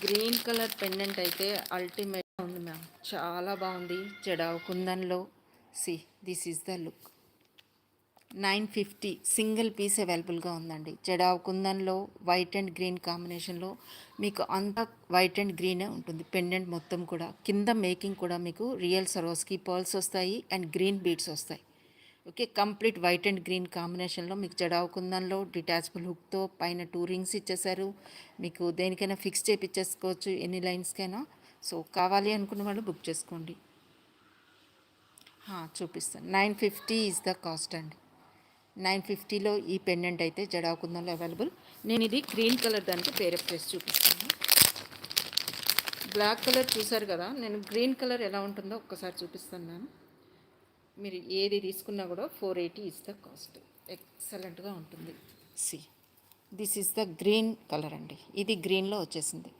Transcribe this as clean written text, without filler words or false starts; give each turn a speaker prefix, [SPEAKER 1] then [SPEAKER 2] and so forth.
[SPEAKER 1] Green colour pendant అయితే ultimate ఉంది ma'am, చాలా బాగుంది. జడావు కుందన్లో this is the look. 950 single piece అవైలబుల్గా ఉందండి. జడావు కుందన్లో వైట్ అండ్ గ్రీన్ కాంబినేషన్లో మీకు అంతా వైట్ అండ్ గ్రీనే ఉంటుంది. పెండెంట్ మొత్తం కూడా కింద మేకింగ్ కూడా మీకు రియల్ సరోస్కి పర్ల్స్ వస్తాయి అండ్ గ్రీన్ బీడ్స్ వస్తాయి. Okay, complete white and green కాంబినేషన్లో మీకు జడావు కుందన్లో డిటాచబుల్ హుక్తో పైన 2 రింగ్స్ ఇచ్చేసారు. మీకు దేనికైనా ఫిక్స్ చేయించేసుకోవచ్చు, ఎన్ని లైన్స్కైనా. సో కావాలి అనుకున్న వాళ్ళు బుక్ చేసుకోండి. చూపిస్తాను. 950 ఈజ్ ద కాస్ట్ అండి. 950లో ఈ పెండెంట్ అయితే జడావు కుందన్లో అవైలబుల్. నేను ఇది గ్రీన్ కలర్ దానికి పేరప్ చేసి చూపిస్తాను. బ్లాక్ కలర్ చూసారు కదా, నేను గ్రీన్ కలర్ ఎలా ఉంటుందో ఒక్కసారి చూపిస్తాను మ్యామ్. మీరు ఏది తీసుకున్నా కూడా 480 ఈజ్ ద కాస్ట్. ఎక్సలెంట్గా ఉంటుంది. This is the green colour అండి. ఇది గ్రీన్లో వచ్చేసింది.